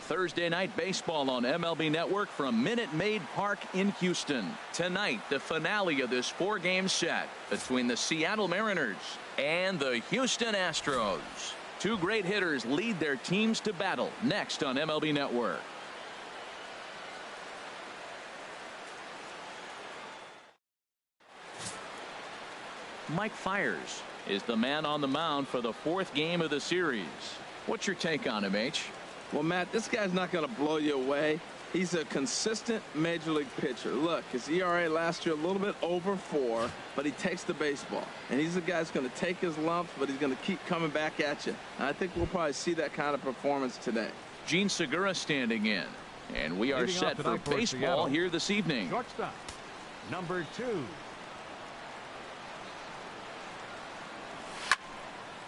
Thursday night baseball on MLB Network from Minute Maid Park in Houston. Tonight, the finale of this 4-game set between the Seattle Mariners and the Houston Astros. Two great hitters lead their teams to battle next on MLB Network. Mike Fiers is the man on the mound for the 4th game of the series. What's your take on him, H? Well, Matt, this guy's not going to blow you away. He's a consistent major league pitcher. Look, his ERA last year a little bit over 4, but he takes the baseball. And he's a guy that's going to take his lumps, but he's going to keep coming back at you. And I think we'll probably see that kind of performance today. Gene Segura standing in. And we are set for baseball here this evening. Shortstop, number 2.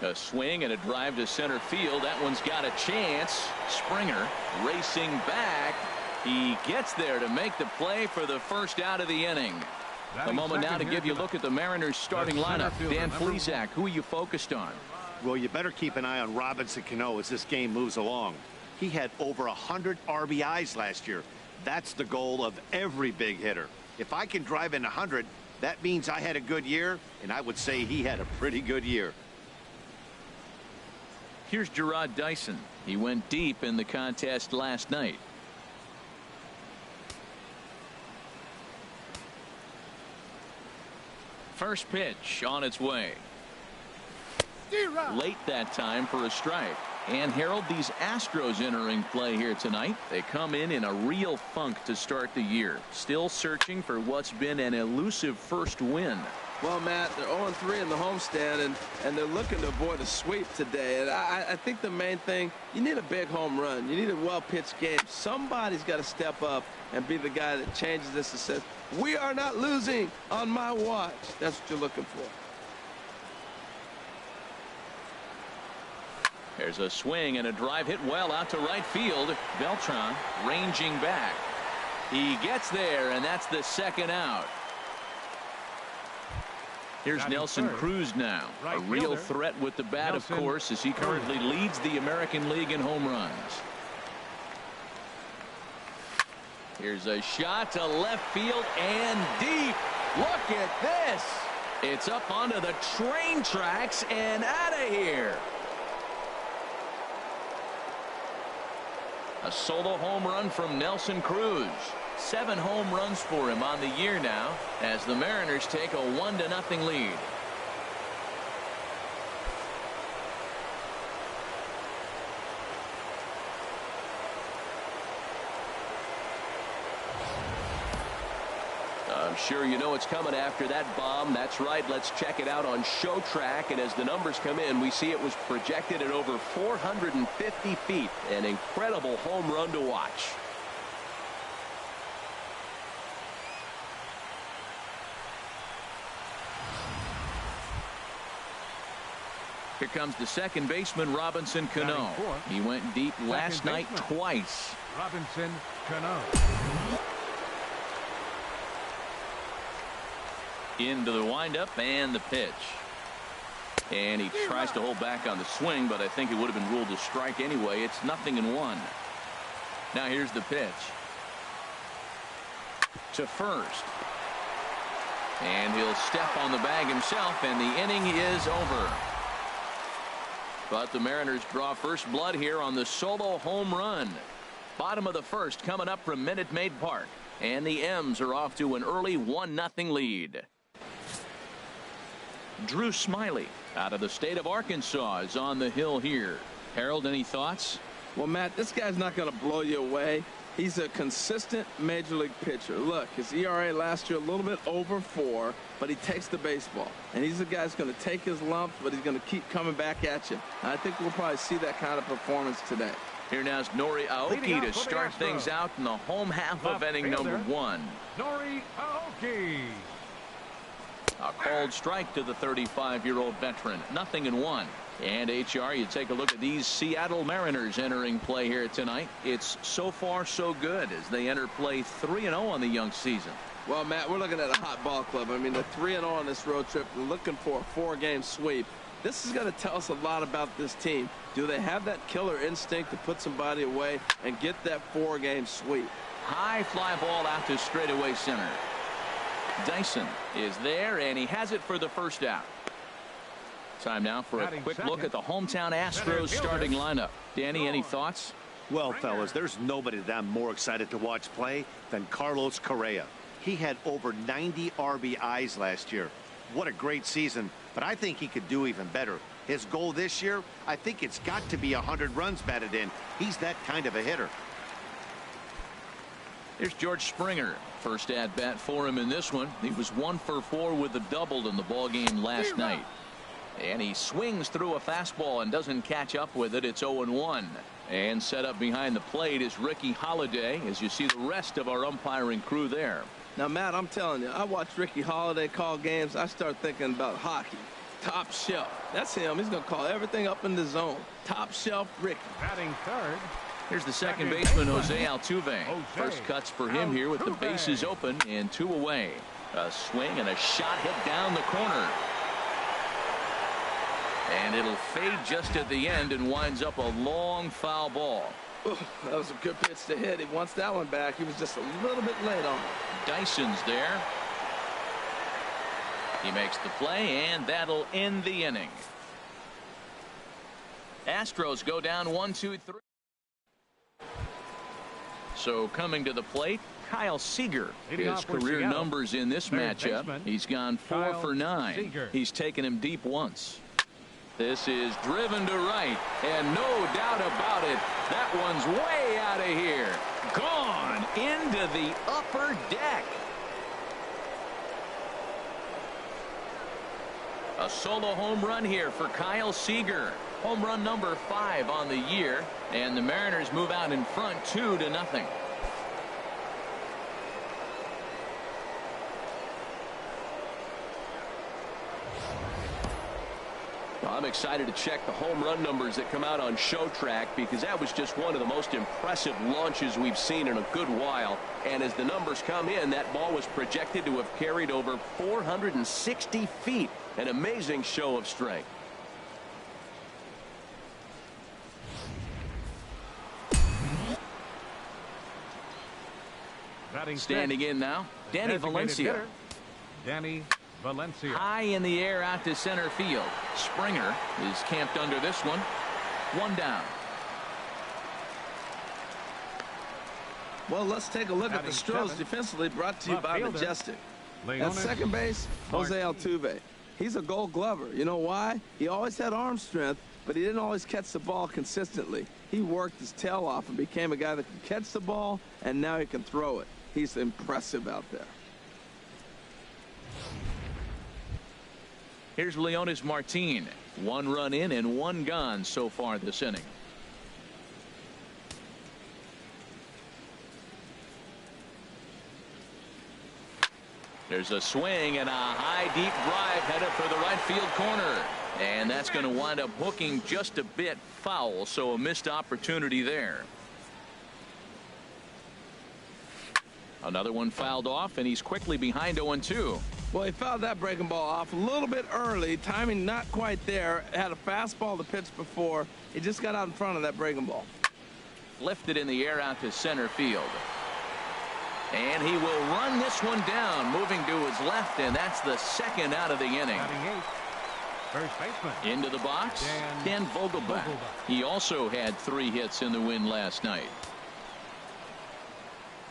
A swing and a drive to center field. That one's got a chance. Springer racing back. He gets there to make the play for the first out of the inning. A moment now to give you a look at the Mariners starting lineup. Dan Flesack, who are you focused on? Well, you better keep an eye on Robinson Cano as this game moves along. He had over 100 RBIs last year. That's the goal of every big hitter. If I can drive in 100, that means I had a good year, and I would say he had a pretty good year. Here's Gerard Dyson. He went deep in the contest last night. First pitch on its way. Late that time for a strike. And Harold, these Astros entering play here tonight. They come in a real funk to start the year. Still searching for what's been an elusive first win. Well, Matt, they're 0-3 in the homestand, and they're looking to avoid a sweep today. And I think the main thing, you need a big home run. You need a well-pitched game. Somebody's got to step up and be the guy that changes this and says, we are not losing on my watch. That's what you're looking for. There's a swing and a drive hit well out to right field. Beltran ranging back. He gets there, and that's the second out. Here's Nelson Cruz now. A real threat with the bat, of course, as he currently leads the American League in home runs. Here's a shot to left field and deep. Look at this. It's up onto the train tracks and out of here. A solo home run from Nelson Cruz. 7 home runs for him on the year now as the Mariners take a 1-0 lead. I'm sure you know it's coming after that bomb. That's right. Let's check it out on Show Track. And as the numbers come in, we see it was projected at over 450 feet. An incredible home run to watch. Here comes the second baseman, Robinson Cano. He went deep last night twice. Robinson Cano. Into the windup and the pitch. And he tries to hold back on the swing, but I think it would have been ruled a strike anyway. It's 0-1. Now here's the pitch. To first. And he'll step on the bag himself, and the inning is over. But the Mariners draw first blood here on the solo home run. Bottom of the first coming up from Minute Maid Park. And the M's are off to an early 1-0 lead. Drew Smyly out of the state of Arkansas is on the hill here. Harold, any thoughts? Well, Matt, this guy's not going to blow you away. He's a consistent major league pitcher. Look, his ERA last year a little bit over 4, but he takes the baseball. And he's the guy that's going to take his lumps, but he's going to keep coming back at you. And I think we'll probably see that kind of performance today. Here now is Nori Aoki to start things out in the home half of inning number 1. Nori Aoki. A called strike to the 35-year-old veteran. 0-1. And HR, you take a look at these Seattle Mariners entering play here tonight. It's so far so good as they enter play 3-0 on the young season. Well, Matt, we're looking at a hot ball club. I mean, the 3-0 on this road trip. We're looking for a 4-game sweep. This is going to tell us a lot about this team. Do they have that killer instinct to put somebody away and get that 4-game sweep? High fly ball out to straightaway center. Dyson is there, and he has it for the first out. Time now for a quick look at the hometown Astros starting lineup. Danny, any thoughts? Well, fellas, there's nobody that I'm more excited to watch play than Carlos Correa. He had over 90 RBIs last year. What a great season, but I think he could do even better. His goal this year, I think it's got to be 100 runs batted in. He's that kind of a hitter. Here's George Springer. First at bat for him in this one. He was 1 for 4 with a double in the ball game last night. And he swings through a fastball and doesn't catch up with it. It's 0-1. And set up behind the plate is Ricky Holiday, as you see the rest of our umpiring crew there. Now, Matt, I'm telling you, I watch Ricky Holiday call games. I start thinking about hockey. Top shelf. That's him. He's going to call everything up in the zone. Top shelf Ricky. Batting third. Here's the second baseman, Jose Altuve. First cuts for him here with the bases open and 2 away. A swing and a shot hit down the corner. And it'll fade just at the end and winds up a long foul ball. Ooh, that was a good pitch to hit. He wants that one back. He was just a little bit late on it. Dyson's there. He makes the play, and that'll end the inning. Astros go down 1-2-3. So coming to the plate, Kyle Seager. His career numbers in this matchup. He's gone 4 for 9. He's taken him deep once. This is driven to right, and no doubt about it, that one's way out of here. Gone into the upper deck. A solo home run here for Kyle Seager. Home run number 5 on the year, and the Mariners move out in front 2-0. I'm excited to check the home run numbers that come out on Showtrack, because that was just one of the most impressive launches we've seen in a good while. And as the numbers come in, that ball was projected to have carried over 460 feet. An amazing show of strength. Standing in now, Danny Valencia. Danny Valencia. High in the air out to center field. Springer is camped under this one. 1 down. Well, let's take a look at the Astros defensively, brought to you by Majestic. At second base, Jose Altuve. He's a Gold Glover. You know why? He always had arm strength, but he didn't always catch the ball consistently. He worked his tail off and became a guy that can catch the ball, and now he can throw it. He's impressive out there. Here's Leonis Martin. 1 run in and 1 gone so far this inning. There's a swing and a high deep drive headed for the right field corner. And that's going to wind up hooking just a bit foul, so a missed opportunity there. Another one fouled off, and he's quickly behind 0-2. Well, he fouled that breaking ball off a little bit early. Timing not quite there. Had a fastball to pitch before. He just got out in front of that breaking ball. Lifted in the air out to center field. And he will run this one down, moving to his left, and that's the second out of the inning. First baseman. Into the box, Dan Vogelbach. He also had 3 hits in the win last night.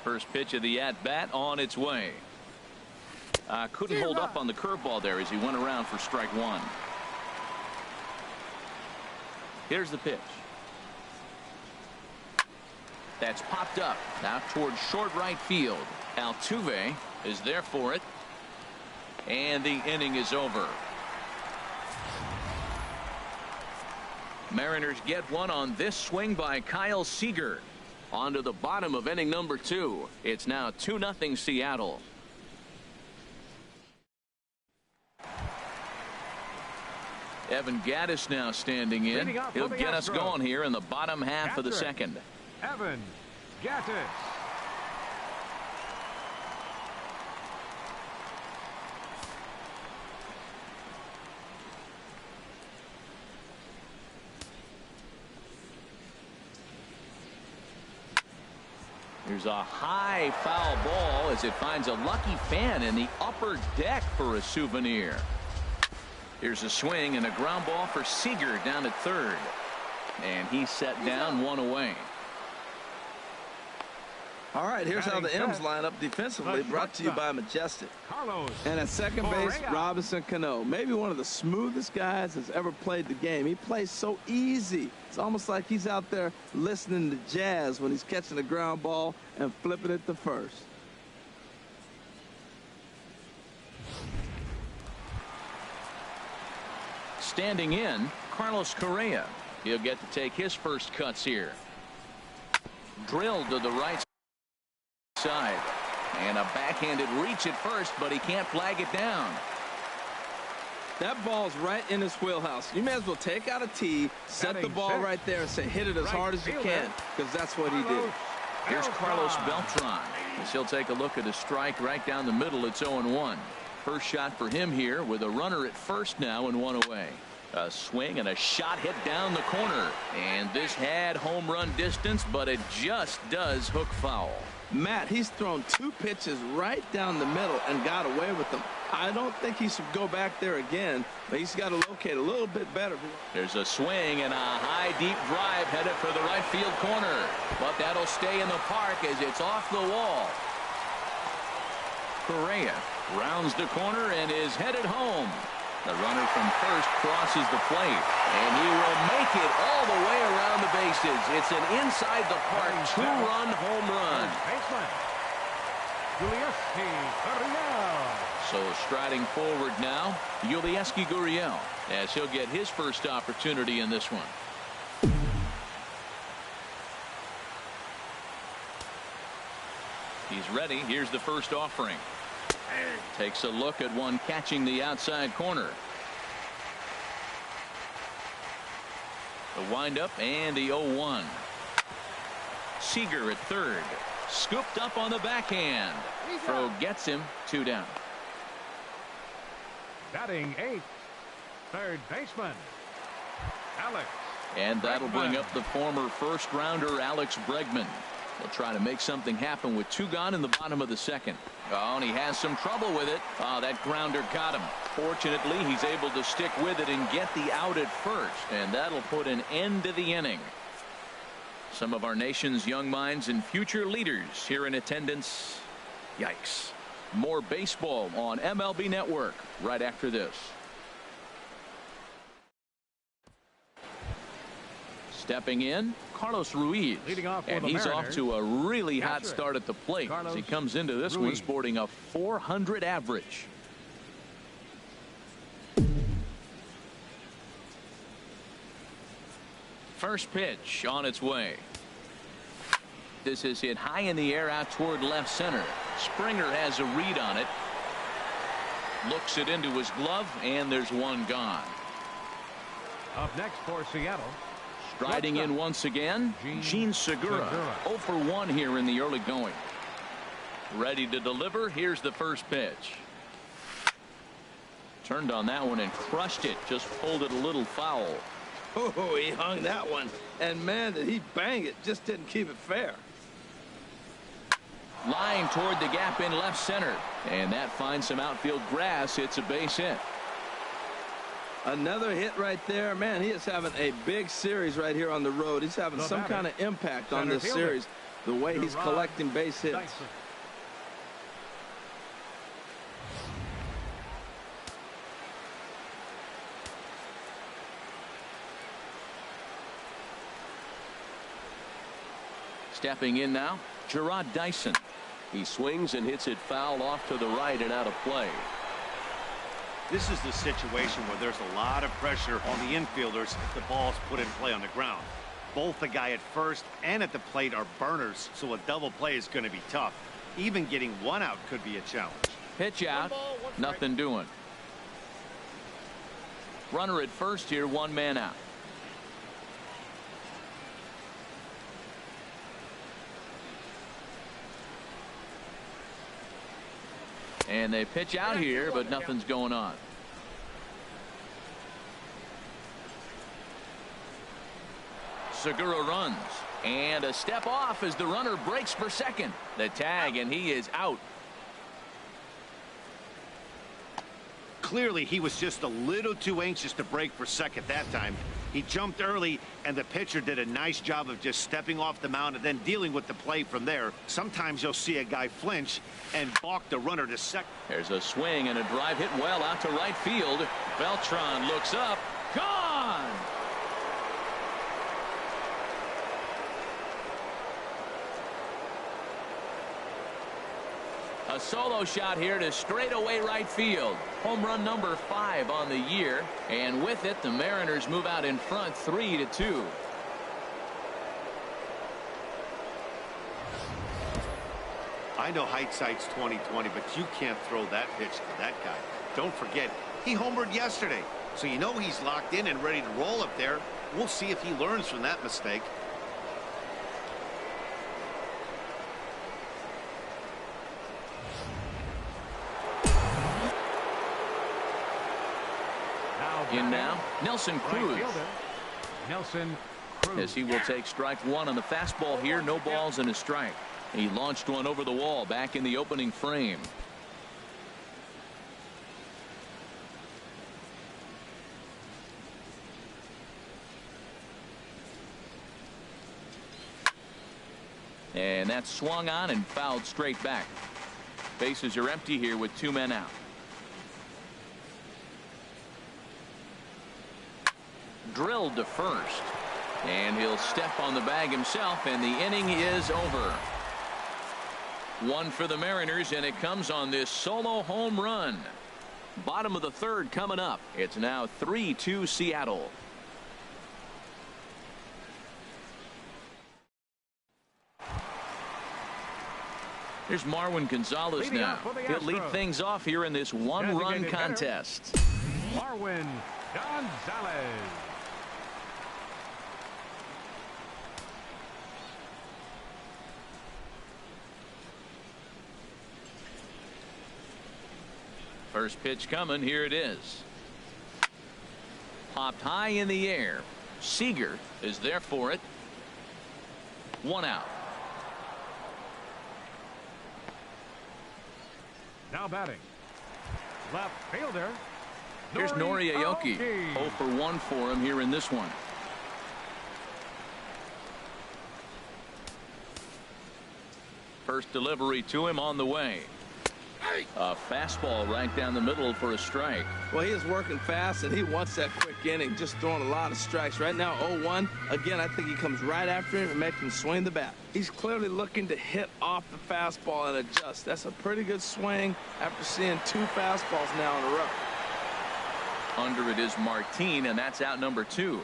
First pitch of the at-bat on its way. Couldn't hold up on the curveball there as he went around for strike 1. Here's the pitch. That's popped up now towards short right field. Altuve is there for it, and the inning is over. Mariners get one on this swing by Kyle Seager. On to the bottom of inning number 2. It's now 2-0 Seattle. Evan Gattis now standing in. He'll get us going here in the bottom half of the second. Evan Gattis. Here's a high foul ball as it finds a lucky fan in the upper deck for a souvenir. Here's a swing and a ground ball for Seager down at third. And he's set down, one away. All right, here's how the M's line up defensively, brought to you by Majestic. Carlos. And at second base, Robinson Cano. Maybe one of the smoothest guys that's ever played the game. He plays so easy. It's almost like he's out there listening to jazz when he's catching a ground ball and flipping it to first. Standing in, Carlos Correa. He'll get to take his first cuts here. Drilled to the right side. And a backhanded reach at first, but he can't flag it down. That ball's right in his wheelhouse. You may as well take out a tee, set the ball right there, and say hit it as hard as you can, because that's what he did. Here's Carlos Beltran. As he'll take a look at a strike right down the middle. It's 0-1. First shot for him here with a runner at first now and one away. A swing and a shot hit down the corner. And this had home run distance, but it just does hook foul. Matt, he's thrown 2 pitches right down the middle and got away with them. I don't think he should go back there again, but he's got to locate a little bit better. There's a swing and a high deep drive headed for the right field corner, but that'll stay in the park as it's off the wall. Correa rounds the corner and is headed home. The runner from first crosses the plate, and he will make it all the way around the bases. It's an inside the park 2-run home run. So striding forward now, Yulieski Gurriel, as he'll get his first opportunity in this one. He's ready. Here's the first offering. Takes a look at one catching the outside corner. The windup and the 0-1. Seager at third. Scooped up on the backhand. Throw gets him 2 down. Batting 8th, third baseman, Alex. And that'll bring up the former first rounder Alex Bregman. They'll try to make something happen with 2 gone in the bottom of the second. Oh, and he has some trouble with it. Oh, that grounder got him. Fortunately, he's able to stick with it and get the out at first. And that'll put an end to the inning. Some of our nation's young minds and future leaders here in attendance. Yikes. More baseball on MLB Network right after this. Stepping in, Carlos Ruiz, and he's off to a really hot start at the plate as he comes into this one sporting a .400 average. First pitch on its way. This is hit high in the air out toward left center. Springer has a read on it. Looks it into his glove, and there's one gone. Up next for Seattle. Striding in once again, Gene Segura. 0 for 1 here in the early going. Ready to deliver. Here's the first pitch. Turned on that one and crushed it. Just pulled it a little foul. Oh, he hung that one. And, man, did he bang it. Just didn't keep it fair. Line toward the gap in left center. And that finds some outfield grass. It's a base hit. Another hit right there. Man, he is having a big series right here on the road. He's having some kind of impact on this series, the way he's collecting base hits. Stepping in now, Gerard Dyson. He swings and hits it foul off to the right and out of play. This is the situation where there's a lot of pressure on the infielders if the ball's put in play on the ground. Both the guy at first and at the plate are burners, so a double play is going to be tough. Even getting one out could be a challenge. Pitch out, nothing doing. Runner at first here, 1 man out. And they pitch out here, but nothing's going on. Segura runs. And a step off as the runner breaks for second. The tag, and he is out. Clearly, he was just a little too anxious to break for second that time. He jumped early, and the pitcher did a nice job of just stepping off the mound and then dealing with the play from there. Sometimes you'll see a guy flinch and balk the runner to second. There's a swing and a drive hit well out to right field. Beltran looks up. Gone! A solo shot here to straightaway right field. Home run number 5 on the year. And with it, the Mariners move out in front 3-2. I know hindsight's 20/20, but you can't throw that pitch to that guy. Don't forget, he homered yesterday. So you know he's locked in and ready to roll up there. We'll see if he learns from that mistake. In now, Nelson Cruz. Nelson Cruz. As he will take strike 1 on the fastball here. No balls and a strike. He launched one over the wall back in the opening frame. And that's swung on and fouled straight back. Bases are empty here with 2 men out. Drilled to first, and he'll step on the bag himself, and the inning is over. 1 for the Mariners, and it comes on this solo home run. Bottom of the 3rd coming up. It's now 3-2 Seattle. Here's Marwin Gonzalez now. He'll lead things off here in this 1-run contest. Marwin Gonzalez. First pitch coming. Here it is. Popped high in the air. Seager is there for it. 1 out. Now batting. Left fielder. Here's Nori Aoki. 0 for 1 for him here in this one. First delivery to him on the way. A fastball right down the middle for a strike. Well, he is working fast, and he wants that quick inning, just throwing a lot of strikes. Right now, 0-1. Again, I think he comes right after him and makes him swing the bat. He's clearly looking to hit off the fastball and adjust. That's a pretty good swing after seeing 2 fastballs now in a row. Under it is Martin, and that's out number 2.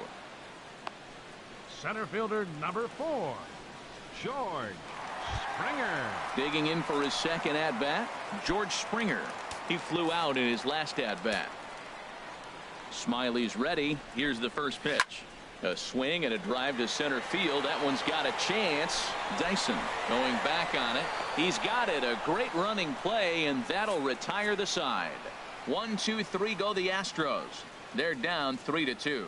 Center fielder number 4, George Springer. Digging in for his second at-bat, George Springer. He flew out in his last at-bat. Smiley's ready. Here's the first pitch. A swing and a drive to center field. That one's got a chance. Dyson going back on it. He's got it. A great running play, and that'll retire the side. 1, 2, 3 go the Astros. They're down 3-2.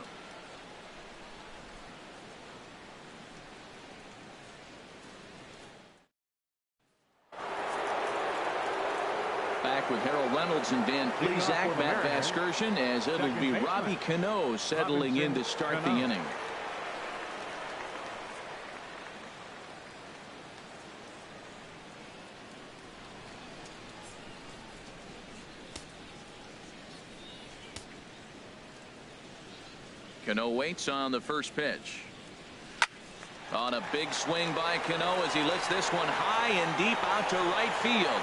Back with Harold Reynolds and Dan Plesac. Matt Vasgersian, as it'll be Robbie Cano settling in to start the inning. Cano waits on the first pitch. On a big swing by Cano as he lets this one high and deep out to right field.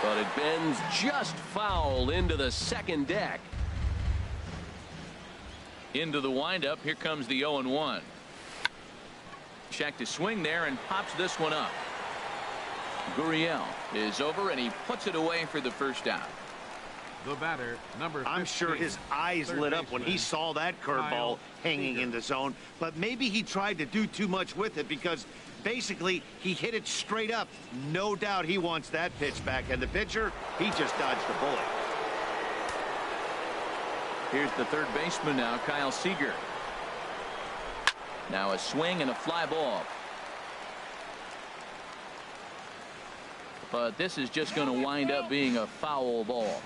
But it bends just foul into the second deck. Into the windup. Here comes the 0-1. Check to swing there and pops this one up. Gurriel is over, and he puts it away for the first out. The batter, number 15. I'm sure his eyes lit up when he saw that curveball hanging in the zone, but maybe he tried to do too much with it because basically he hit it straight up. No doubt he wants that pitch back, and the pitcher, he just dodged the bullet. Here's the third baseman now, Kyle Seager. Now a swing and a fly ball. But this is just going to wind up being a foul ball.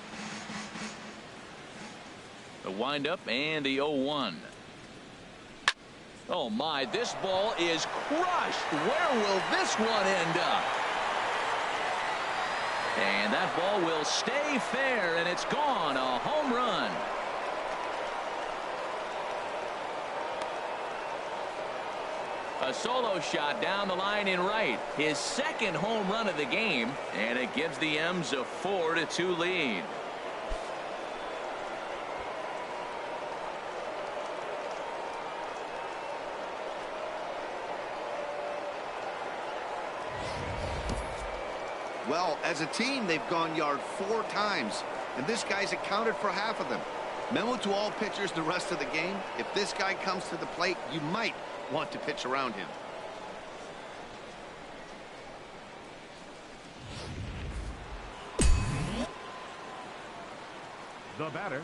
The windup and the 0-1. Oh my, this ball is crushed. Where will this one end up? And that ball will stay fair, and it's gone. A home run. A solo shot down the line in right. His second home run of the game, and it gives the M's a 4-2 lead. Well, as a team, they've gone yard 4 times, and this guy's accounted for half of them. Memo to all pitchers the rest of the game: if this guy comes to the plate, you might want to pitch around him. The batter.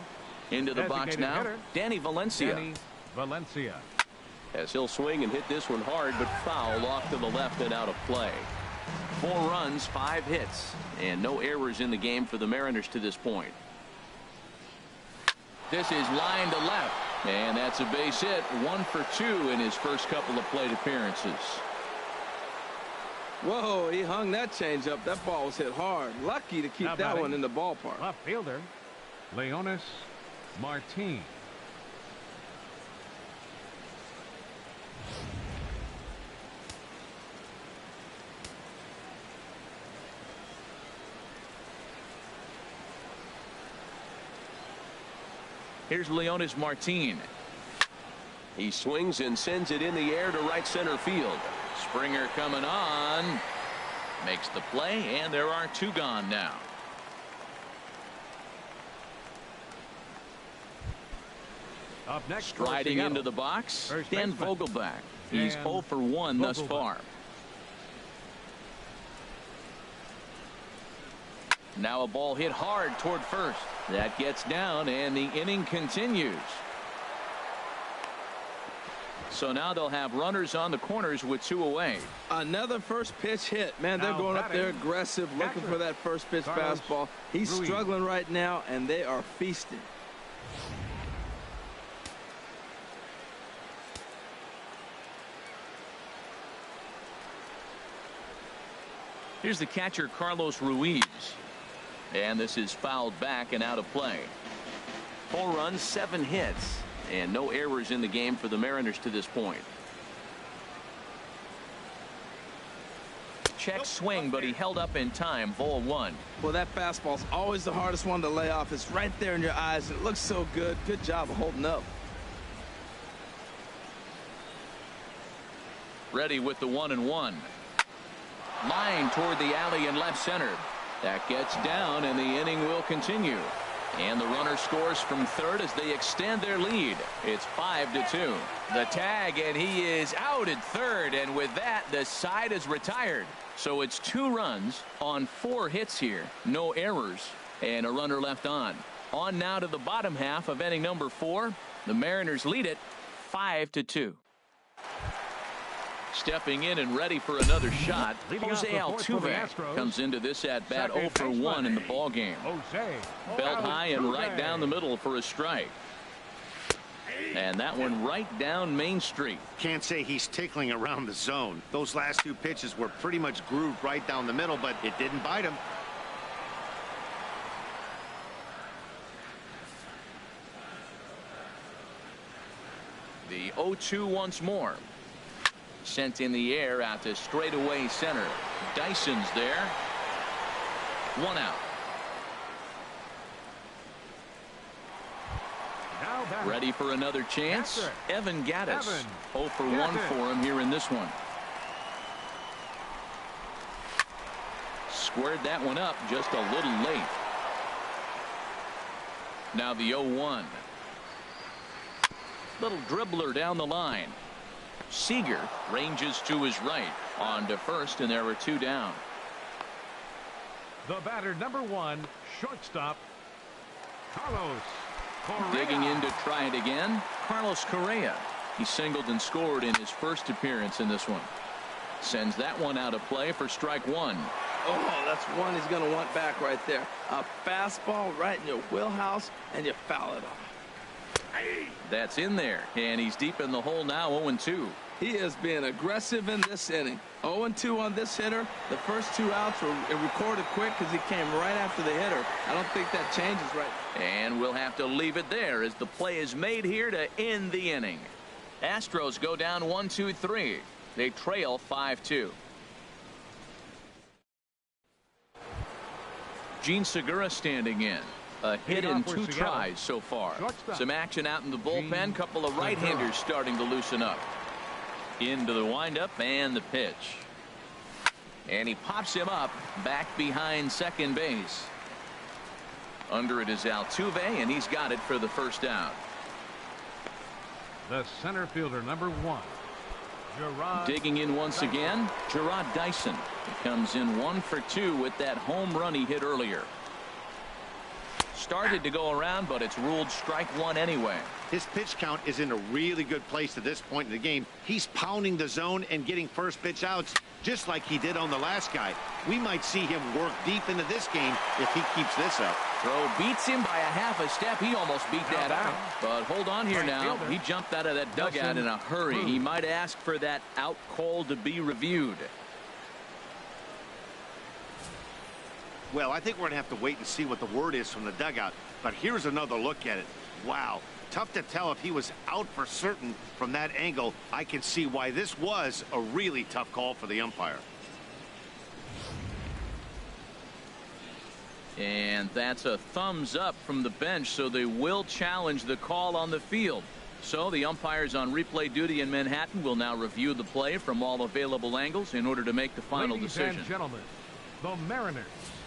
Into the box now, hitter, Danny Valencia. Danny Valencia. As he'll swing and hit this one hard, but foul off to the left and out of play. 4 runs, 5 hits, and no errors in the game for the Mariners to this point. This is line to left, and that's a base hit. 1 for 2 in his first couple of plate appearances. Whoa, he hung that changeup. That ball was hit hard. Lucky to keep that one in the ballpark. Left fielder, Leonis Martin. Here's Leonis Martin. He swings and sends it in the air to right center field. Springer coming on. Makes the play, and there are 2 gone now. Up next, Striding into the box, Dan Vogelbach. He's 0 for 1 thus far. Now a ball hit hard toward first. That gets down, and the inning continues. So now they'll have runners on the corners with 2 away. Another first pitch hit. Man, they're going up there aggressive, looking for that first pitch fastball. He's struggling right now, and they are feasting. Here's the catcher, Carlos Ruiz. And this is fouled back and out of play. 4 runs, 7 hits, and no errors in the game for the Mariners to this point. Check swing, but he held up in time. Ball 1. Well, that fastball's always the hardest one to lay off. It's right there in your eyes. It looks so good. Good job of holding up. Ready with the 1-1. Line toward the alley in left center. That gets down, and the inning will continue. And the runner scores from third as they extend their lead. It's 5-2. The tag, and he is out at third, and with that, the side is retired. So it's 2 runs on 4 hits here. No errors, and a runner left on. On now to the bottom half of inning number 4. The Mariners lead it 5-2. Stepping in and ready for another shot, Jose Altuve comes into this at bat 0 for 1 in the ball game. Belt high and right down the middle for a strike. And that one right down Main Street. Can't say he's tickling around the zone. Those last 2 pitches were pretty much grooved right down the middle, but it didn't bite him. The 0-2 once more. Sent in the air out to straightaway center. Dyson's there. 1 out. Ready for another chance. Evan Gattis. 0 for 1 for him here in this one. Squared that one up just a little late. Now the 0-1. Little dribbler down the line. Seager ranges to his right. On to first, and there are 2 down. The batter, number 1, shortstop, Carlos Correa. Digging in to try it again, Carlos Correa. He singled and scored in his first appearance in this one. Sends that one out of play for strike one. Oh, that's one he's going to want back right there. A fastball right in your wheelhouse, and you foul it off. That's in there, and he's deep in the hole now, 0-2. He is being aggressive in this inning. 0-2 on this hitter. The first 2 outs were recorded quick because he came right after the hitter. I don't think that changes right now. And we'll have to leave it there as the play is made here to end the inning. Astros go down 1-2-3. They trail 5-2. Gene Segura standing in. A hit in 2 tries so far. Some action out in the bullpen. Couple of right-handers starting to loosen up. Into the windup and the pitch. And he pops him up back behind second base. Under it is Altuve, and he's got it for the first down. The center fielder, number 1. Gerard Digging in once again, Gerard Dyson. He comes in 1 for 2 with that home run he hit earlier. Started to go around, but it's ruled strike one anyway. His pitch count is in a really good place at this point in the game. He's pounding the zone and getting first pitch outs just like he did on the last guy. We might see him work deep into this game if he keeps this up. Throw beats him by a half a step. He almost beat that out. But hold on here now. He jumped out of that dugout in a hurry. He might ask for that out call to be reviewed. Well, I think we're going to have to wait and see what the word is from the dugout. But here's another look at it. Wow. Tough to tell if he was out for certain from that angle. I can see why this was a really tough call for the umpire. And that's a thumbs up from the bench, so they will challenge the call on the field. So the umpires on replay duty in Manhattan will now review the play from all available angles in order to make the final decision. Ladies and gentlemen, the Mariners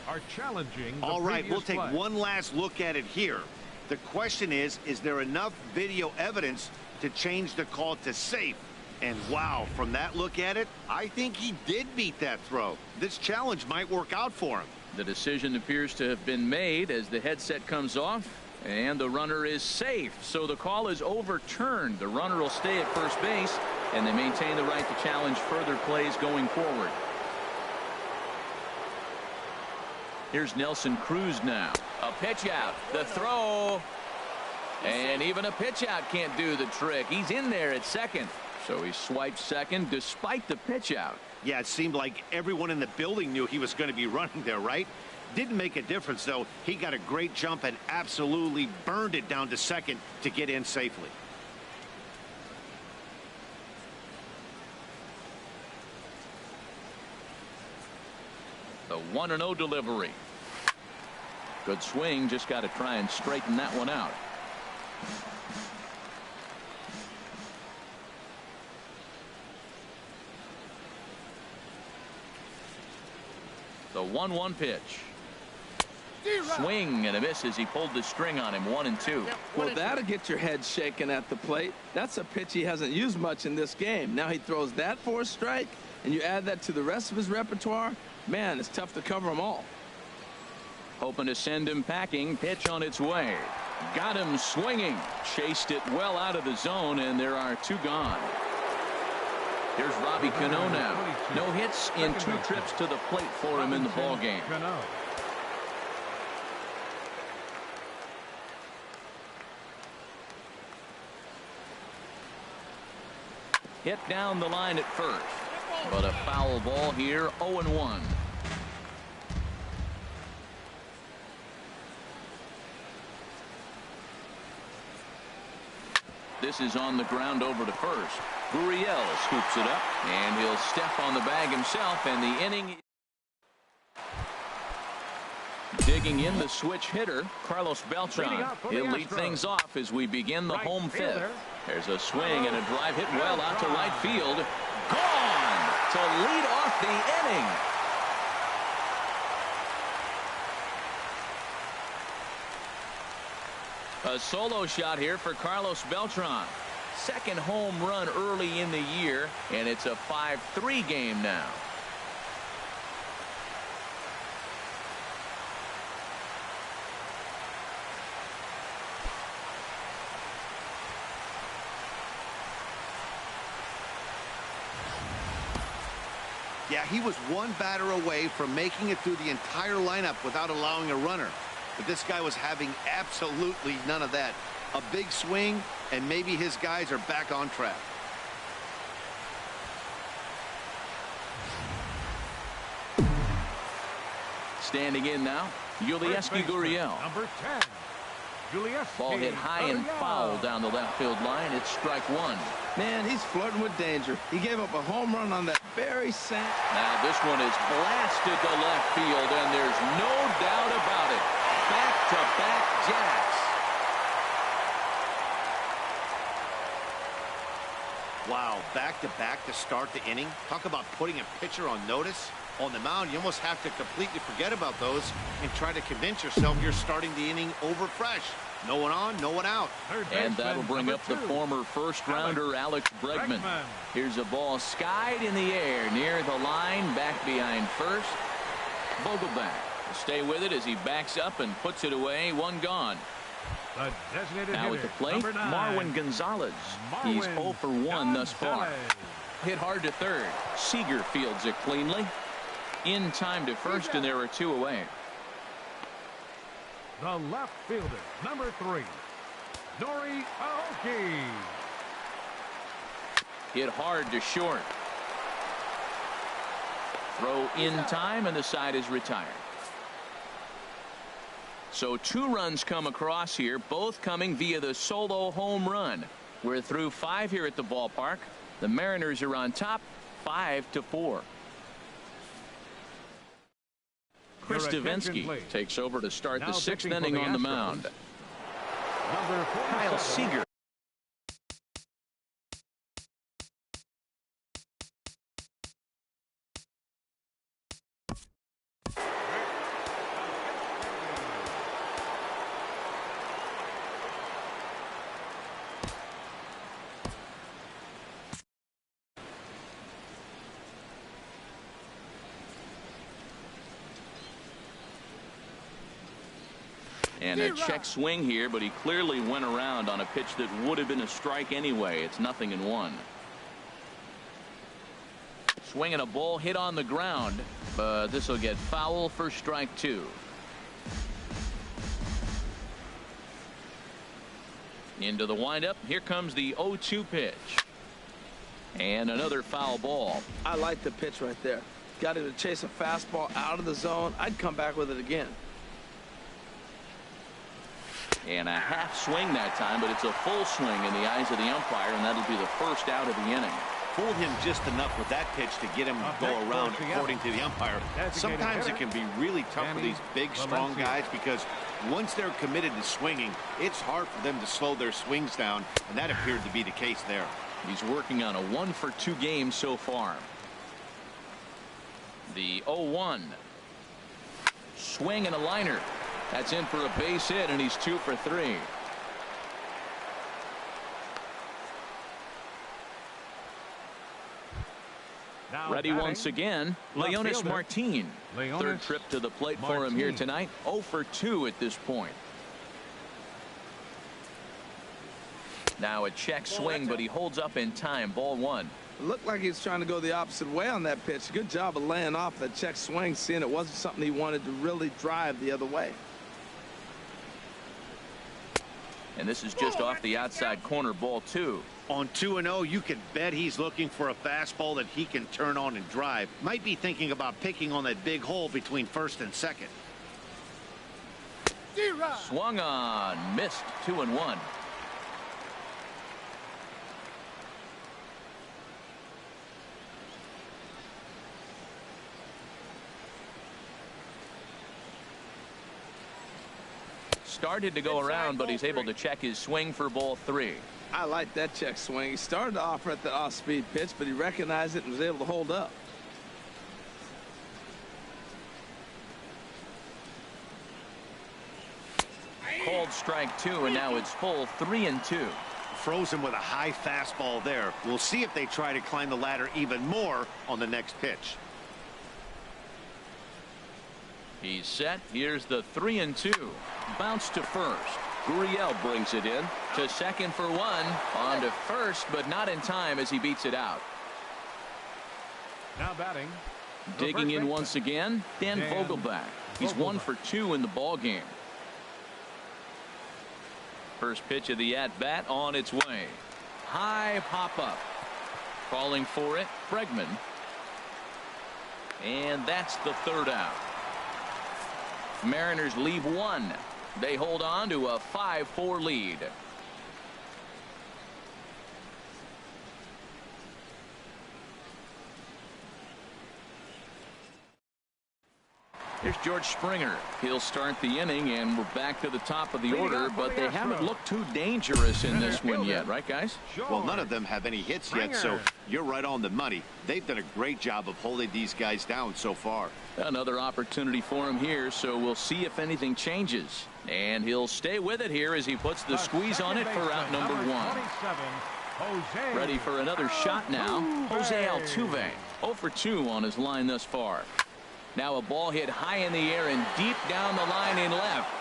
are challenging the All right, we'll take play. one last look at it here. The question is there enough video evidence to change the call to safe? And wow, from that look at it, I think he did beat that throw. This challenge might work out for him. The decision appears to have been made as the headset comes off, and the runner is safe. So the call is overturned. The runner will stay at first base, and they maintain the right to challenge further plays going forward. Here's Nelson Cruz now. A pitch out. The throw. And even a pitch out can't do the trick. He's in there at second. So he swipes second despite the pitch out. Yeah, it seemed like everyone in the building knew he was going to be running there, right? Didn't make a difference, though. He got a great jump and absolutely burned it down to second to get in safely. The 1-0 delivery. Good swing. Just got to try and straighten that one out. The 1-1 pitch. Swing and a miss as he pulled the string on him. 1-2. Well, that'll get your head shaken at the plate. That's a pitch he hasn't used much in this game. Now he throws that for a strike, and you add that to the rest of his repertoire. Man, it's tough to cover them all. Hoping to send him packing. Pitch on its way. Got him swinging. Chased it well out of the zone, and there are 2 gone. Here's Robbie Cano now. No hits in 2 trips to the plate for him in the ball game. Hit down the line at first, but a foul ball here. 0-1. This is on the ground over to first. Gurriel scoops it up, and he'll step on the bag himself, and the inning. Digging in the switch hitter, Carlos Beltran. He'll lead things off as we begin the home fifth. There's a swing and a drive hit well out to right field. Gone to lead off the inning. A solo shot here for Carlos Beltran. Second home run early in the year, and it's a 5-3 game now. Yeah, he was one batter away from making it through the entire lineup without allowing a runner. But this guy was having absolutely none of that. A big swing, and maybe his guys are back on track. Standing in now, Yulieski Gurriel. Number 10. Yulieski Ball hit high and foul down the left field line. It's strike one. Man, he's flirting with danger. He gave up a home run on that very same. Now this one is blasted to left field, and there's no doubt about it. Back-to-back jacks. Wow, back-to-back to start the inning. Talk about putting a pitcher on notice. On the mound, you almost have to completely forget about those and try to convince yourself you're starting the inning over fresh. No one on, no one out. And that'll bring up the former first-rounder Alex Bregman. Here's a ball skied in the air near the line, back behind first. Vogelbach will stay with it as he backs up and puts it away. One gone. Now at the plate, Marwin Gonzalez. He's 0 for 1 thus far. Hit hard to third. Seager fields it cleanly. In time to first, and there are 2 away. The left fielder, number 3, Nori Aoki. Hit hard to short. Throw in time, and the side is retired. So 2 runs come across here, both coming via the solo home run. We're through 5 here at the ballpark. The Mariners are on top, 5-4. Chris Davinsky takes over to start the 6th inning on the mound. Kyle Seager. And a check swing here, but he clearly went around on a pitch that would have been a strike anyway. It's 0-1. Swinging a ball hit on the ground, but this will get foul for strike 2. Into the windup. Here comes the 0-2 pitch. And another foul ball. I like the pitch right there. Got him to chase a fastball out of the zone. I'd come back with it again. And a half swing that time, but it's a full swing in the eyes of the umpire, and that'll be the first out of the inning. Fooled him just enough with that pitch to get him to go around, according to the umpire. Sometimes it can be really tough for these big, strong guys because once they're committed to swinging, it's hard for them to slow their swings down, and that appeared to be the case there. He's working on a 1-for-2 game so far. The 0-1. Swing and a liner. That's in for a base hit, and he's 2 for 3. Now ready once again, Leonys Martin. Third trip to the plate for him here tonight. 0 for 2 at this point. Now a check swing, but he holds up in time. Ball 1. It looked like he was trying to go the opposite way on that pitch. Good job of laying off that check swing, seeing it wasn't something he wanted to really drive the other way. And this is just off the outside corner. Ball 2. On 2-0, you could bet he's looking for a fastball that he can turn on and drive. Might be thinking about picking on that big hole between first and second. Swung on, missed. 2-1. Started to go around, but he's able to check his swing for ball 3. I like that check swing. He started to offer at the off-speed pitch, but he recognized it and was able to hold up. Called strike 2, and now it's full 3-2. Froze him with a high fastball there. We'll see if they try to climb the ladder even more on the next pitch. He's set. Here's the 3-2. Bounce to first. Gurriel brings it in to second for 1. On to first, but not in time as he beats it out. Now batting, Digging in once again, Dan Vogelback. He's 1 for 2 in the ball game. First pitch of the at-bat on its way. High pop-up. Calling for it, Bregman. And that's the 3rd out. Mariners leave 1. They hold on to a 5-4 lead. Here's George Springer. He'll start the inning, and we're back to the top of the order, but they haven't looked too dangerous in this one yet, right, guys? Well, none of them have any hits yet, so you're right on the money. They've done a great job of holding these guys down so far. Another opportunity for him here, so we'll see if anything changes. And he'll stay with it here as he puts the squeeze on it for out number 1. Ready for another shot now. Jose Altuve, 0 for 2 on his line thus far. Now a ball hit high in the air and deep down the line in left.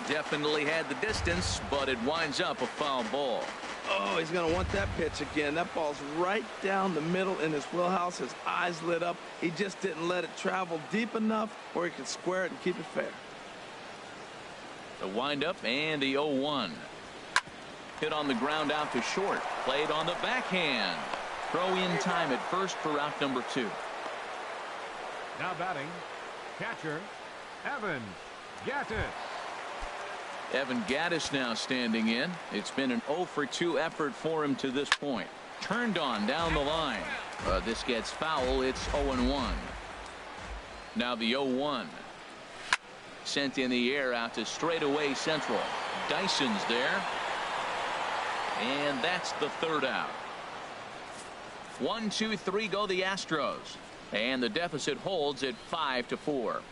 Definitely had the distance, but it winds up a foul ball. Oh, he's going to want that pitch again. That ball's right down the middle in his wheelhouse. His eyes lit up. He just didn't let it travel deep enough where he could square it and keep it fair. The windup and the 0-1. Hit on the ground out to short. Played on the backhand. Throw in time at first for out number 2. Now batting, catcher, Evan Gattis. Evan Gattis now standing in. It's been an 0 for 2 effort for him to this point. Turned on down the line. This gets foul. It's 0-1. Now the 0-1. Sent in the air out to straightaway central. Dyson's there. And that's the 3rd out. 1, 2, 3 go the Astros. And the deficit holds at 5-4.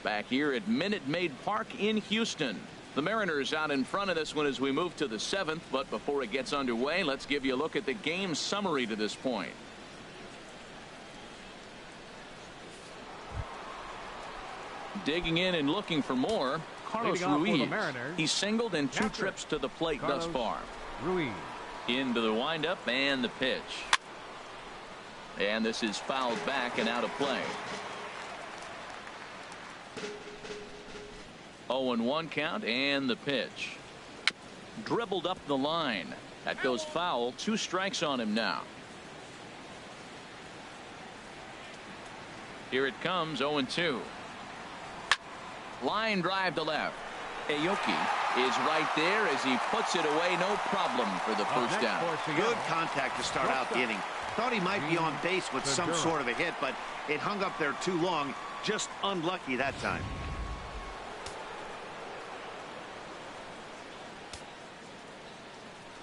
Back here at Minute Maid Park in Houston. The Mariners out in front of this one as we move to the 7th. But before it gets underway, let's give you a look at the game summary to this point. Digging in and looking for more. Carlos Ruiz. He's singled in 2 trips to the plate thus far. Ruiz. Into the windup and the pitch. And this is fouled back and out of play. 0-1 count and the pitch. Dribbled up the line. That goes foul. 2 strikes on him now. Here it comes. 0-2. Line drive to left. Aoki is right there as he puts it away. No problem for the first down. Good contact to start out the inning. Thought he might be on base with some sort of a hit, but it hung up there too long. Just unlucky that time.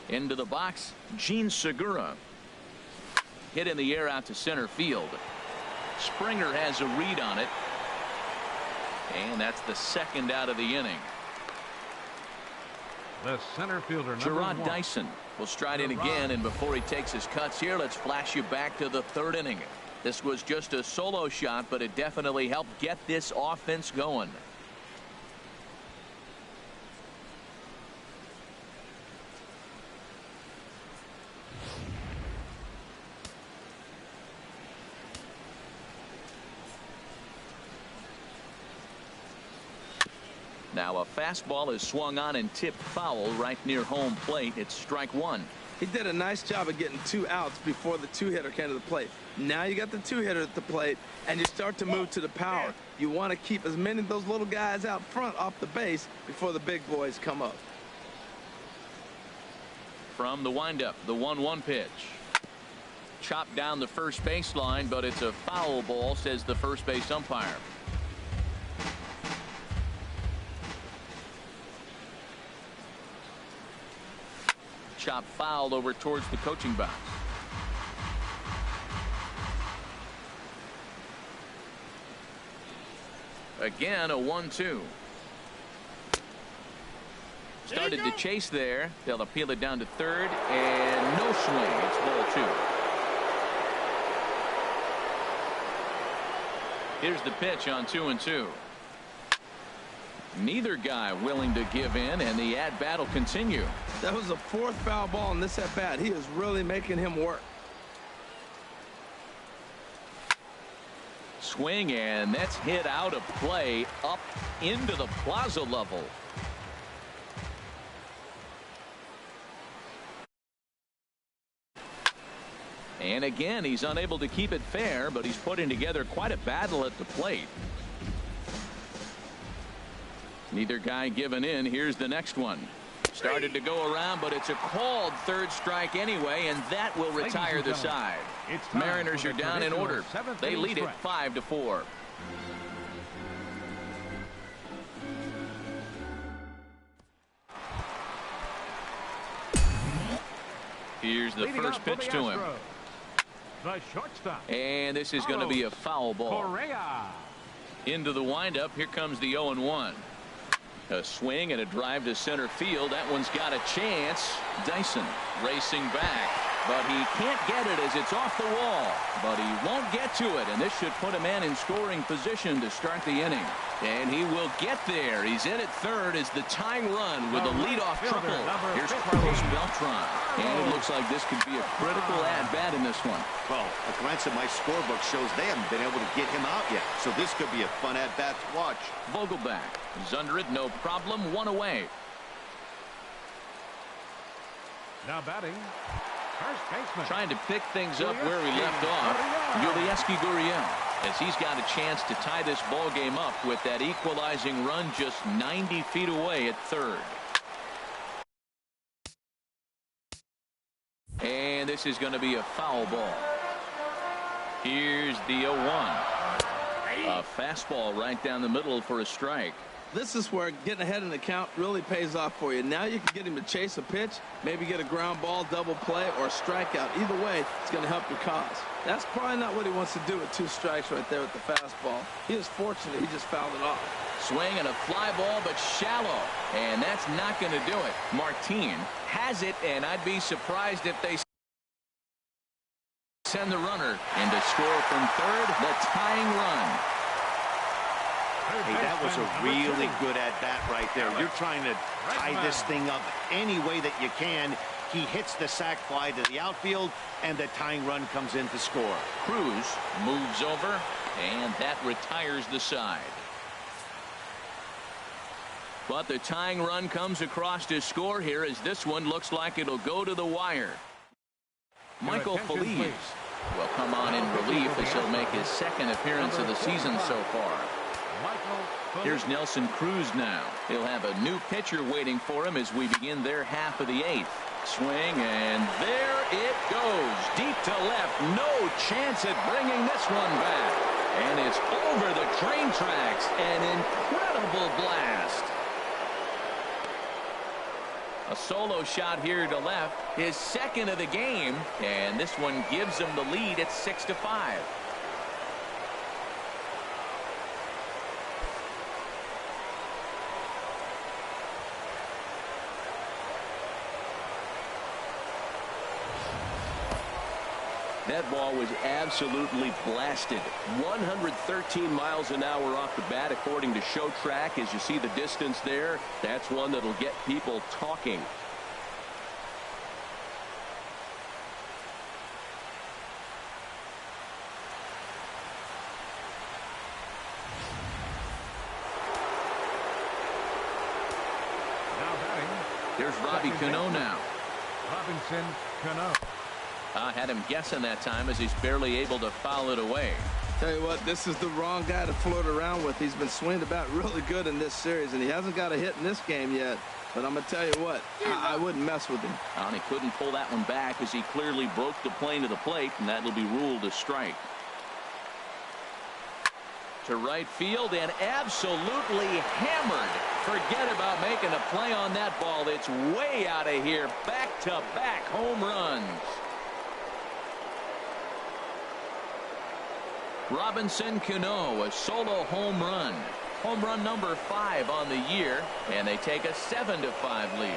Into the box, Gene Segura. Hit in the air out to center field. Springer has a read on it. And that's the 2nd out of the inning. The center fielder, Gerard Dyson will stride in again, and before he takes his cuts here, let's flash you back to the 3rd inning. This was just a solo shot, but it definitely helped get this offense going. Now a fastball is swung on and tipped foul right near home plate. It's strike 1. He did a nice job of getting 2 outs before the 2-hitter came to the plate. Now you got the 2-hitter at the plate, and you start to move to the power. You want to keep as many of those little guys out front off the base before the big boys come up. From the windup, the 1-1 pitch. Chopped down the first baseline, but it's a foul ball, says the first base umpire. Chop fouled over towards the coaching box. Again, a 1-2. Started to chase there. They'll appeal it down to 3rd, and no swing. It's ball 2. Here's the pitch on 2-2. Neither guy willing to give in, and the at-bat will continue. That was the fourth foul ball in this at-bat. He is really making him work. Swing, and that's hit out of play up into the plaza level. And again, he's unable to keep it fair, but he's putting together quite a battle at the plate. Neither guy giving in. Here's the next one. Started to go around, but it's a called third strike anyway, and that will retire the side. Mariners are down in order. They lead it 5-4. Here's the first pitch to him. The shortstop. And this is going to be a foul ball. Correa. Into the windup. Here comes the 0-1. A swing and a drive to center field. That one's got a chance. Dyson racing back, but he can't get it as it's off the wall. But he won't get to it, and this should put a man in scoring position to start the inning. And he will get there. He's in at third as the tying run with a leadoff triple. Here's Carlos Beltran. And it looks like this could be a critical at-bat in this one. Well, a glance at my scorebook shows they haven't been able to get him out yet. So this could be a fun at-bat to watch. Vogelback is under it, no problem, one away. Now batting, first baseman. Trying to pick things up where we left off. Yulieski Gurriel, as he's got a chance to tie this ball game up with that equalizing run just 90 feet away at third. And this is going to be a foul ball. Here's the 0-1. A fastball right down the middle for a strike. This is where getting ahead in the count really pays off for you. Now you can get him to chase a pitch, maybe get a ground ball, double play, or a strikeout. Either way, it's going to help your cause. That's probably not what he wants to do with 2 strikes right there with the fastball. He is fortunate he just fouled it off. Swing and a fly ball, but shallow. And that's not going to do it. Martin has it, and I'd be surprised if they send the runner in to score from third, the tying run. Hey, that was a really good at-bat right there. You're trying to tie this thing up any way that you can. He hits the sac fly to the outfield, and the tying run comes in to score. Cruz moves over, and that retires the side. But the tying run comes across to score here as this one looks like it'll go to the wire. Michael Feliz will come on in relief as he'll make his second appearance of the season so far. Here's Nelson Cruz now. He'll have a new pitcher waiting for him as we begin their half of the 8th. Swing, and there it goes. Deep to left. No chance at bringing this one back. And it's over the train tracks. An incredible blast. A solo shot here to left. His second of the game. And this one gives him the lead at 6-5. That ball was absolutely blasted. 113 miles an hour off the bat, according to Show Track. As you see the distance there, that's one that'll get people talking. Now batting. There's Robbie Cano now. Robinson Cano. Had him guessing that time as he's barely able to foul it away. Tell you what, this is the wrong guy to float around with. He's been swinging about really good in this series, and he hasn't got a hit in this game yet. But I'm going to tell you what, I wouldn't mess with him. And he couldn't pull that one back as he clearly broke the plane to the plate, and that will be ruled a strike. To right field and absolutely hammered. Forget about making a play on that ball. It's way out of here. Back-to-back home runs. Robinson Cano, a solo home run. Home run number 5 on the year, and they take a 7-5 lead.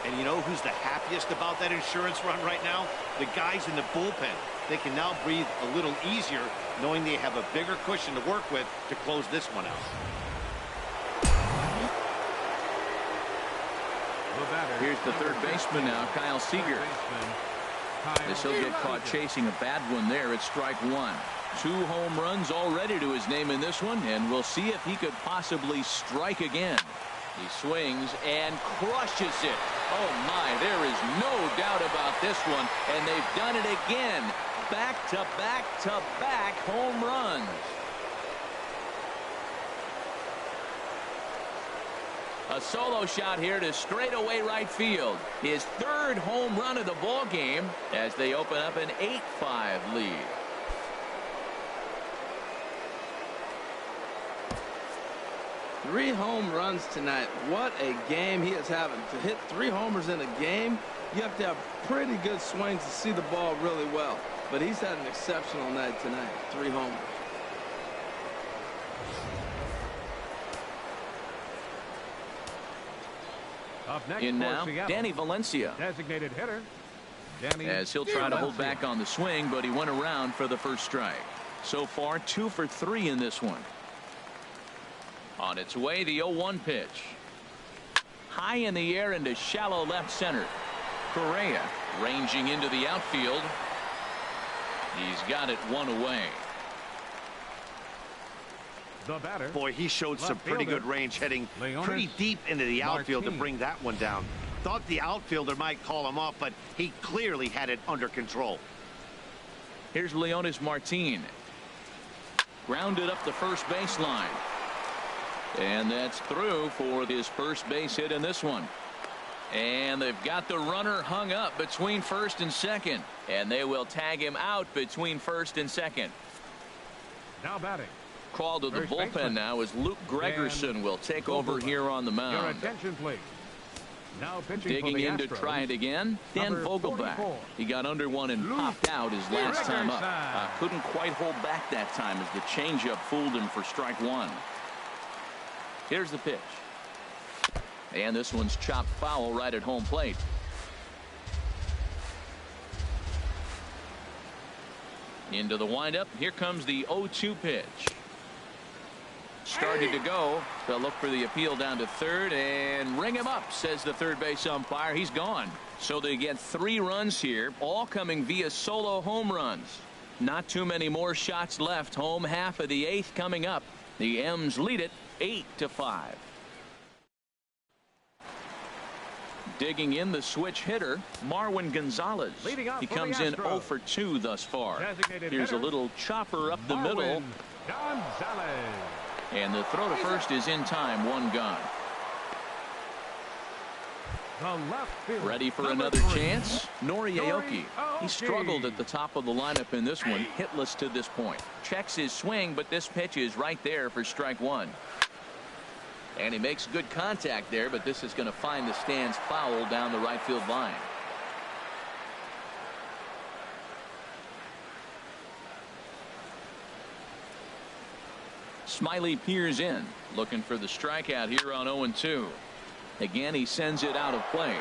And And you know who's the happiest about that insurance run right now? The guys in the bullpen. They can now breathe a little easier knowing they have a bigger cushion to work with to close this one out. Here's the third baseman now, Kyle Seager. This he'll get caught chasing a bad one there at strike one. 2 home runs already to his name in this one, and we'll see if he could possibly strike again. He swings and crushes it. Oh my, there is no doubt about this one, and they've done it again. Back to back to back home runs. A solo shot here to straightaway right field. His 3rd home run of the ball game as they open up an 8-5 lead. Three home runs tonight. What a game he is having. To hit 3 homers in a game, you have to have pretty good swings to see the ball really well. But he's had an exceptional night tonight. 3 homers. Up next In now, Seattle, Danny Valencia. designated hitter. Danny As he'll try to hold back on the swing, but he went around for the first strike. So far, 2 for 3 in this one. On its way, the 0-1 pitch. High in the air into shallow left center. Correa ranging into the outfield. He's got it 1 away. The batter. Boy, he showed some Left pretty fielder, good range heading Leonis pretty deep into the outfield to Martin. bring that one down. Thought the outfielder might call him off, but he clearly had it under control. Here's Leonis Martin. Grounded up the first baseline. And that's through for his first base hit in this one. And they've got the runner hung up between first and second. And they will tag him out between first and second. Now batting. Call to the First bullpen baseman. now as Luke Gregerson will take over here on the Your mound. attention, please. Now pitching Digging for the in to Astros, try it again. Dan number Vogelback. 44. He got under one and popped out his last time up. Gregerson. Couldn't quite hold back that time as the changeup fooled him for strike one. Here's the pitch. And this one's chopped foul right at home plate. Into the windup. Here comes the 0-2 pitch. Started to go. They'll look for the appeal down to third and ring him up, says the third base umpire. He's gone. So they get 3 runs here, all coming via solo home runs. Not too many more shots left. Home half of the 8th coming up. The M's lead it 8-5. Digging in the switch hitter, Marwin Gonzalez. Leading off He for the comes in Astros. 0 for 2 thus far. Designated Here's a hitter, little chopper up the middle. Marwin Gonzalez. And the throw to first is in time. 1 gone. The left fielder, Ready for number another 3. chance? Nori Aoki. He Aoki. struggled at the top of the lineup in this one. Hitless to this point. Checks his swing, but this pitch is right there for strike 1. And he makes good contact there, but this is going to find the stands foul down the right field line. Smiley peers in, looking for the strikeout here on 0-2. Again, he sends it out of play.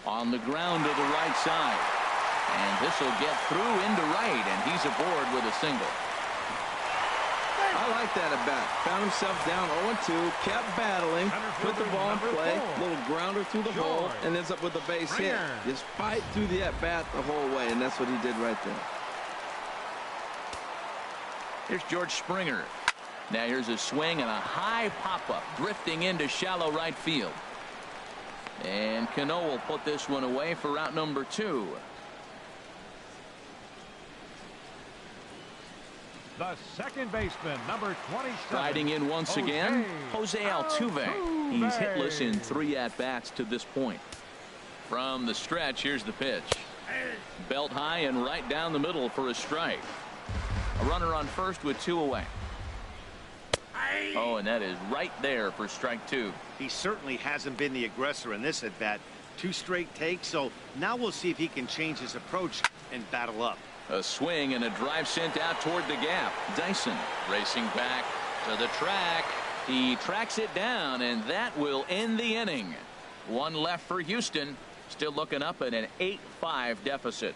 On the ground to the right side. And this will get through into right, and he's aboard with a single. I like that at bat. Found himself down 0-2, kept battling, put the ball in play, little grounder through the hole, and ends up with a base hit. Just fight through the at bat the whole way, and that's what he did right there. Here's George Springer. Now here's a swing and a high pop-up, drifting into shallow right field. And Cano will put this one away for out number 2. The second baseman, number 27. Riding in once again, Jose Altuve. He's hitless in 3 at-bats to this point. From the stretch, here's the pitch. Belt high and right down the middle for a strike. A runner on first with 2 away. Oh, and that is right there for strike 2. He certainly hasn't been the aggressor in this at bat. 2 straight takes, so now we'll see if he can change his approach and battle up. A swing and a drive sent out toward the gap. Dyson racing back to the track. He tracks it down, and that will end the inning. One left for Houston. Still looking up at an 8-5 deficit.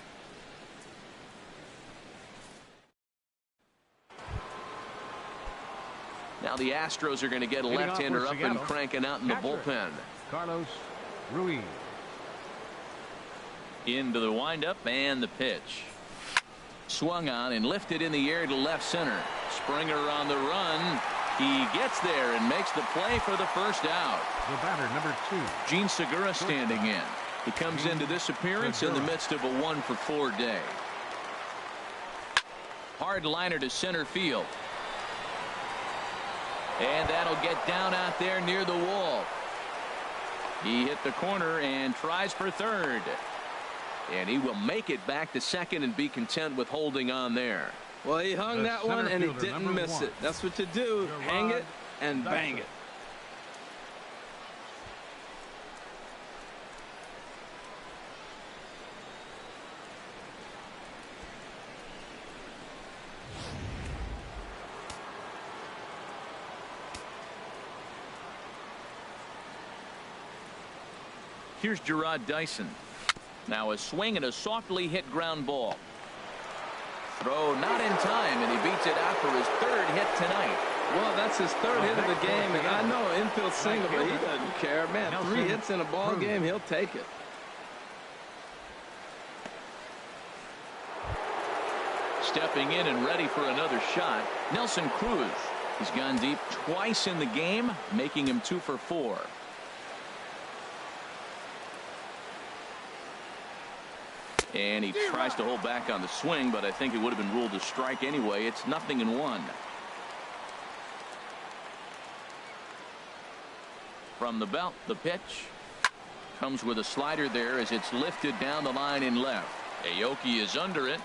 Now the Astros are going to get a left-hander up and cranking out in the bullpen. Carlos Ruiz. Into the windup and the pitch. Swung on and lifted in the air to left center. Springer on the run. He gets there and makes the play for the first out. The batter, number 2. Gene Segura standing in. He comes into this appearance in the midst of a 1-for-4 day. Hard liner to center field. And that'll get down out there near the wall. He hit the corner and tries for third. And he will make it back to second and be content with holding on there. Well, he hung that one and he didn't miss it. That's what you do. Hang it and bang it. Here's Gerard Dyson. Now a swing and a softly hit ground ball. Throw not in time, and he beats it out for his third hit tonight. Well, that's his third hit of the game, and I know infield single, but he doesn't care. Man, 3 hits in a ball game, he'll take it. Stepping in and ready for another shot, Nelson Cruz. He's gone deep twice in the game, making him 2 for 4. And he tries to hold back on the swing, but I think it would have been ruled a strike anyway. It's 0-1. From the belt, the pitch comes with a slider there as it's lifted down the line in left. Aoki is under it.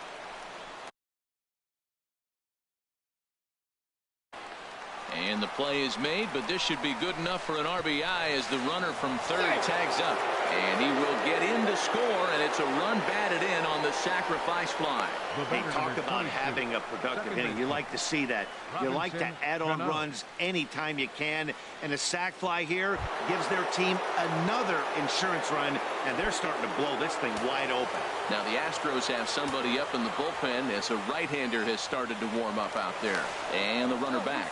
And the play is made, but this should be good enough for an RBI as the runner from third tags up. And he will get in to score, and it's a run batted in on the sacrifice fly. They talk about having a productive inning. You like to see that. You like to add on runs anytime you can. And a sac fly here gives their team another insurance run, and they're starting to blow this thing wide open. Now the Astros have somebody up in the bullpen as a right-hander has started to warm up out there. And the runner back.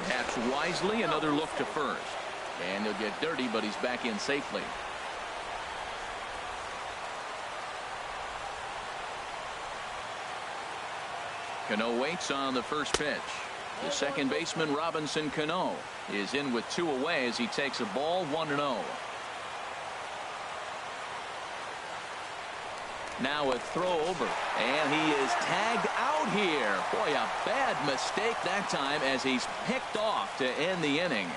Perhaps wisely, another look to first. And he'll get dirty, but he's back in safely. Cano waits on the first pitch. The second baseman, Robinson Cano, is in with 2 away as he takes a ball 1-0. Now a throw over, and he is tagged out here. Boy, a bad mistake that time as he's picked off to end the inning.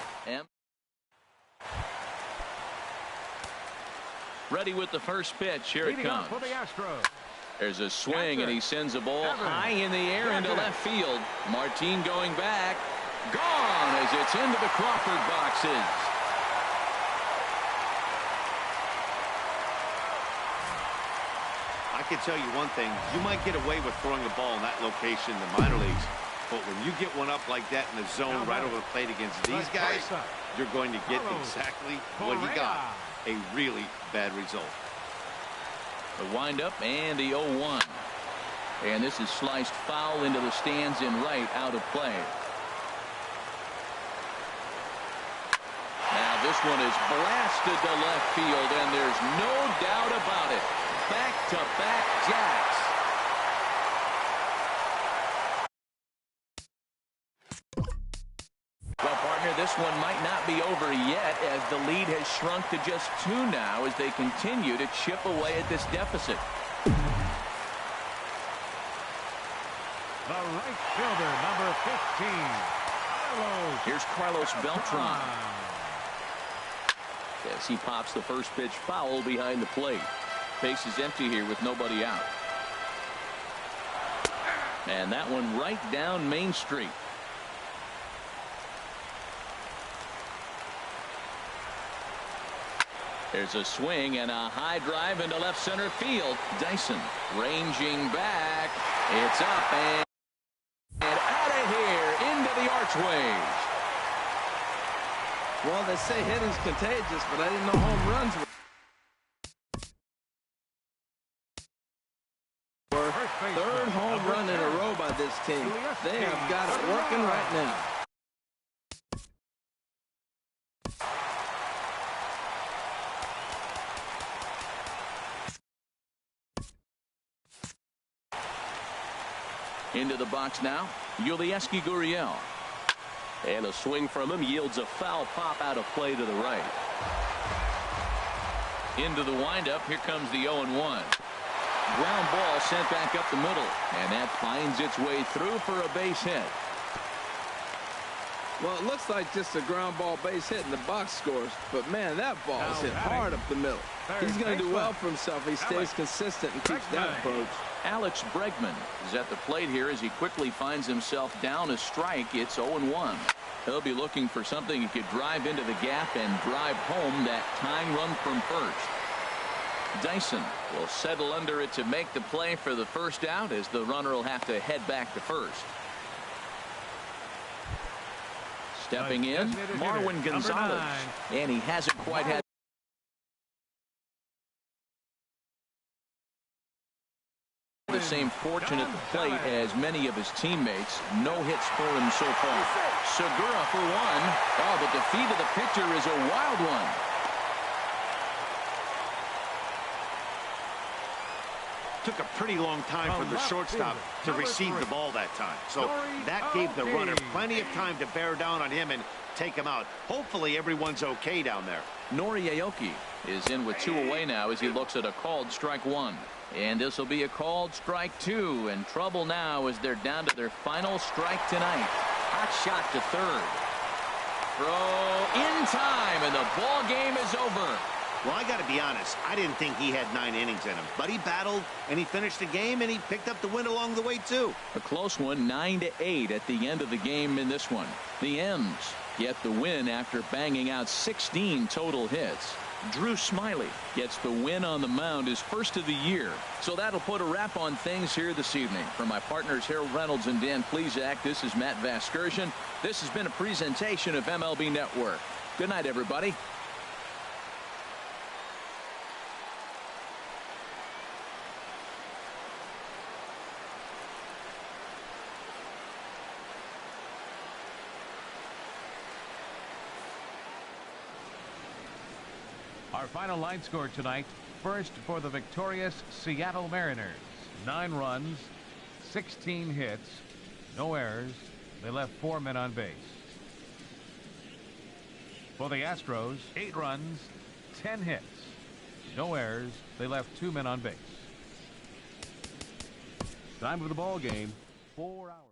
Ready with the first pitch. Here it comes. For the Astros. There's a swing, and he sends a ball high in the air into left field. Martin going back. Gone as it's into the Crawford boxes. I can tell you one thing. You might get away with throwing a ball in that location in the minor leagues. But when you get one up like that in the zone right over the plate against these guys, you're going to get exactly what he got. A really bad result. The windup and the 0-1. And this is sliced foul into the stands in right, out of play. Now this one is blasted to left field, and there's no doubt about it. Back-to-back jacks. Well, partner, this one might not be over yet as the lead has shrunk to just 2 now as they continue to chip away at this deficit. The right fielder, number 15. Carlos. Here's Carlos Beltran. As he pops the first pitch foul behind the plate. Base is empty here with nobody out. And that one right down Main Street. There's a swing and a high drive into left center field. Dyson ranging back. It's up and out of here into the archways. Well, they say hitting's contagious, but I didn't know home runs were. Third home run in a row by this team. They have got it working right now. Into the box now, Yulieski Gurriel. And a swing from him yields a foul pop out of play to the right. Into the windup, here comes the 0-1. Ground ball sent back up the middle, and that finds its way through for a base hit. Well, it looks like just a ground ball base hit and the box scores, but man, that ball is hit hard up the middle. He's going to do well for himself. He stays consistent and keeps that approach. Alex Bregman is at the plate here as he quickly finds himself down a strike. It's 0-1. He'll be looking for something he could drive into the gap and drive home that tying run from first. Dyson will settle under it to make the play for the first out, as the runner will have to head back to first. Stepping in, Marwin Gonzalez, and he hasn't quite had the same fortune at the plate as many of his teammates. No hits for him so far. Segura for one. Oh, but the feed of the pitcher is a wild one. Took a pretty long time for the shortstop to receive the ball that time. So that gave the runner plenty of time to bear down on him and take him out. Hopefully everyone's okay down there. Nori Aoki is in with 2 away now as he looks at a called strike 1. And this will be a called strike 2. And trouble now as they're down to their final strike tonight. Hot shot to third. Throw in time, and the ball game is over. Well, I got to be honest. I didn't think he had 9 innings in him. But he battled, and he finished the game, and he picked up the win along the way, too. A close one, 9-8 at the end of the game in this one. The M's get the win after banging out 16 total hits. Drew Smiley gets the win on the mound, his first of the year. So that'll put a wrap on things here this evening. For my partners Harold Reynolds and Dan Plesac, this is Matt Vasgersian. This has been a presentation of MLB Network. Good night, everybody. Our final line score tonight. First for the victorious Seattle Mariners. 9 runs, 16 hits, no errors. They left 4 men on base. For the Astros, 8 runs, 10 hits, no errors. They left 2 men on base. Time of the ball game, 4 hours.